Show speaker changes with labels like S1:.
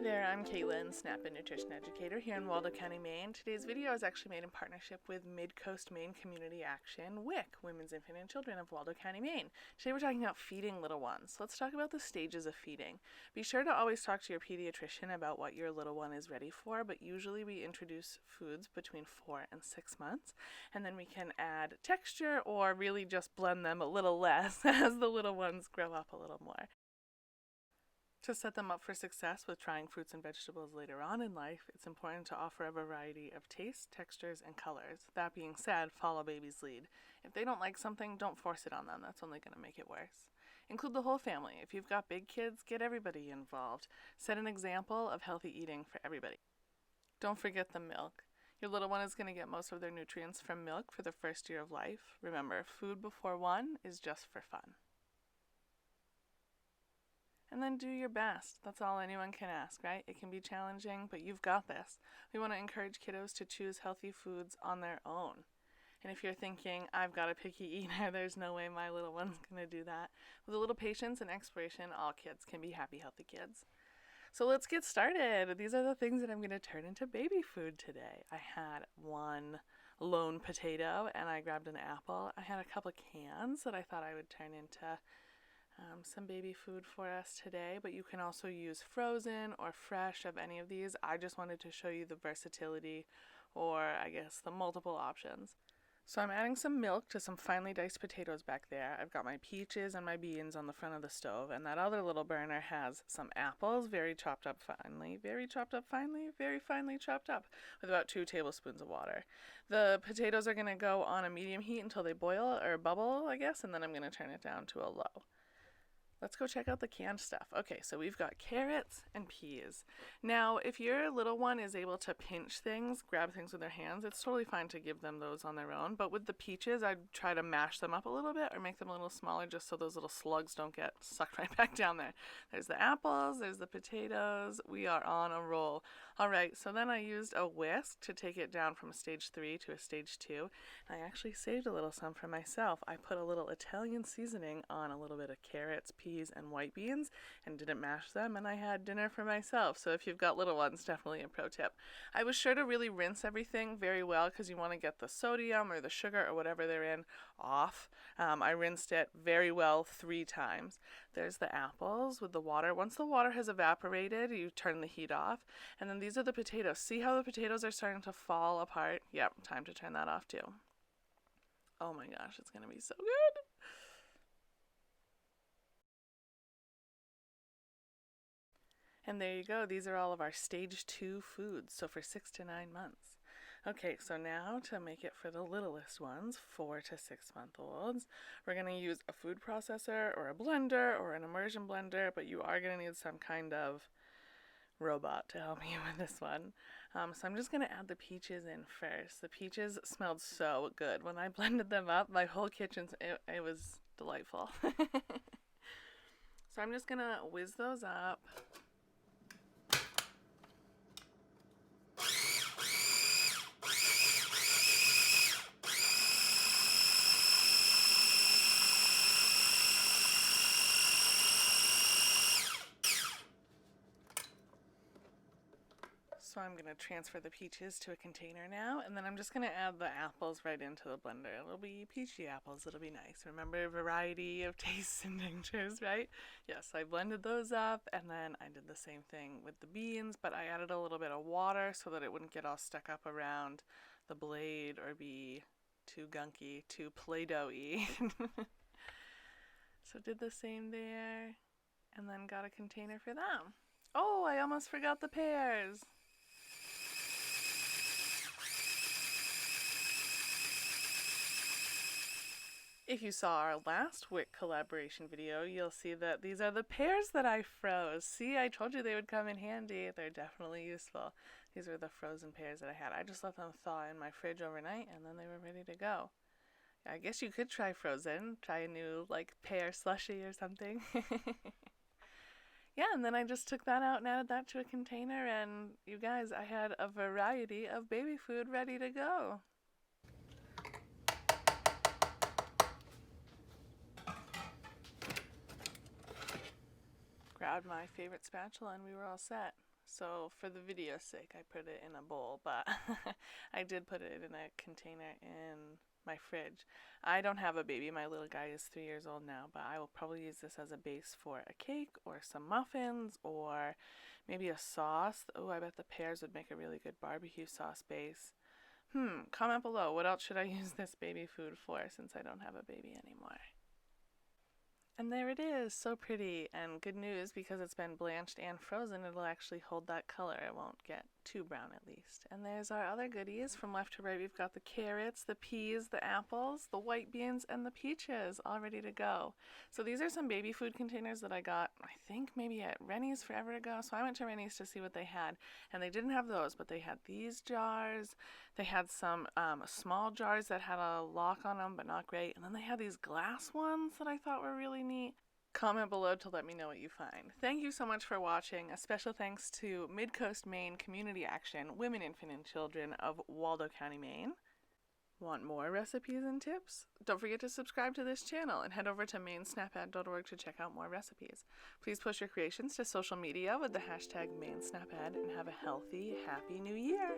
S1: there, I'm Caitlin, SNAP and Nutrition Educator here in Waldo County, Maine. Today's video is actually made in partnership with Mid-Coast Maine Community Action, WIC, Women's Infant and Children of Waldo County, Maine. Today we're talking about feeding little ones. Let's talk about the stages of feeding. Be sure to always talk to your pediatrician about what your little one is ready for, but usually we introduce foods between 4 and 6 months, and then we can add texture or really just blend them a little less as the little ones grow up a little more. To set them up for success with trying fruits and vegetables later on in life, it's important to offer a variety of tastes, textures, and colors. That being said, follow baby's lead. If they don't like something, don't force it on them. That's only going to make it worse. Include the whole family. If you've got big kids, get everybody involved. Set an example of healthy eating for everybody. Don't forget the milk. Your little one is going to get most of their nutrients from milk for the first year of life. Remember, food before 1 is just for fun. And then do your best. That's all anyone can ask, right? It can be challenging, but you've got this. We want to encourage kiddos to choose healthy foods on their own. And if you're thinking, I've got a picky eater, there's no way my little one's going to do that. With a little patience and exploration, all kids can be happy, healthy kids. So let's get started. These are the things that I'm going to turn into baby food today. I had one lone potato and I grabbed an apple. I had a couple of cans that I thought I would turn into some baby food for us today, but you can also use frozen or fresh of any of these. I just wanted to show you the versatility, or I guess the multiple options. So I'm adding some milk to some finely diced potatoes back there. I've got my peaches and my beans on the front of the stove, and that other little burner has some apples, very chopped up finely, very finely chopped up, with about 2 tablespoons of water. The potatoes are going to go on a medium heat until they boil or bubble, I guess, and then I'm going to turn it down to a low. Let's go check out the canned stuff. Okay, so we've got carrots and peas. Now, if your little one is able to pinch things, grab things with their hands, it's totally fine to give them those on their own. But with the peaches, I'd try to mash them up a little bit or make them a little smaller just so those little slugs don't get sucked right back down there. There's the apples, there's the potatoes. We are on a roll. All right, so then I used a whisk to take it down from a stage 3 to a stage 2. I actually saved a little some for myself. I put a little Italian seasoning on a little bit of carrots, peas, and white beans and didn't mash them, and I had dinner for myself. So if you've got little ones, definitely a pro tip. I was sure to really rinse everything very well because you want to get the sodium or the sugar or whatever they're in off. I rinsed it very well 3 times. There's the apples with the water. Once the water has evaporated, you turn the heat off. And then these are the potatoes. See how the potatoes are starting to fall apart? Yep, time to turn that off too. Oh my gosh, it's going to be so good. And there you go. These are all of our stage 2 foods, so for 6 to 9 months. Okay, so now to make it for the littlest ones, 4 to 6 month olds, we're going to use a food processor or a blender or an immersion blender, but you are going to need some kind of robot to help you with this one. So I'm just going to add the peaches in first. The peaches smelled so good. When I blended them up, my whole kitchen, it was delightful. So I'm just going to whiz those up. So I'm going to transfer the peaches to a container now, and then I'm just going to add the apples right into the blender. It'll be peachy apples. It'll be nice. Remember, a variety of tastes and tinctures, right? Yes, I blended those up, and then I did the same thing with the beans, but I added a little bit of water so that it wouldn't get all stuck up around the blade or be too gunky, too Play-Doh-y. So did the same there, and then got a container for them. Oh, I almost forgot the pears. If you saw our last WIC collaboration video, you'll see that these are the pears that I froze. See, I told you they would come in handy. They're definitely useful. These are the frozen pears that I had. I just let them thaw in my fridge overnight, and then they were ready to go. I guess you could try frozen. Try a new, pear slushie or something. Yeah, and then I just took that out and added that to a container, and you guys, I had a variety of baby food ready to go. Grabbed my favorite spatula and we were all set. So for the video's sake, I put it in a bowl, but I did put it in a container in my fridge. I don't have a baby. My little guy is 3 years old now, but I will probably use this as a base for a cake or some muffins or maybe a sauce. Oh, I bet the pears would make a really good barbecue sauce base. Comment below, what else should I use this baby food for since I don't have a baby anymore? And there it is, so pretty, and good news, because it's been blanched and frozen, it'll actually hold that color. It won't get too brown at least. And there's our other goodies. From left to right, we've got the carrots, the peas, the apples, the white beans, and the peaches all ready to go. So these are some baby food containers that I got, I think maybe at Rennie's forever ago. So I went to Rennie's to see what they had, and they didn't have those, but they had these jars. They had some small jars that had a lock on them, but not great. And then they had these glass ones that I thought were really neat. Comment below to let me know what you find. Thank you so much for watching. A special thanks to Midcoast Maine Community Action Women, Infant, and Children of Waldo County, Maine. Want more recipes and tips? Don't forget to subscribe to this channel and head over to mainsnapad.org to check out more recipes. Please post your creations to social media with the hashtag MaineSnapAd and have a healthy, happy new year!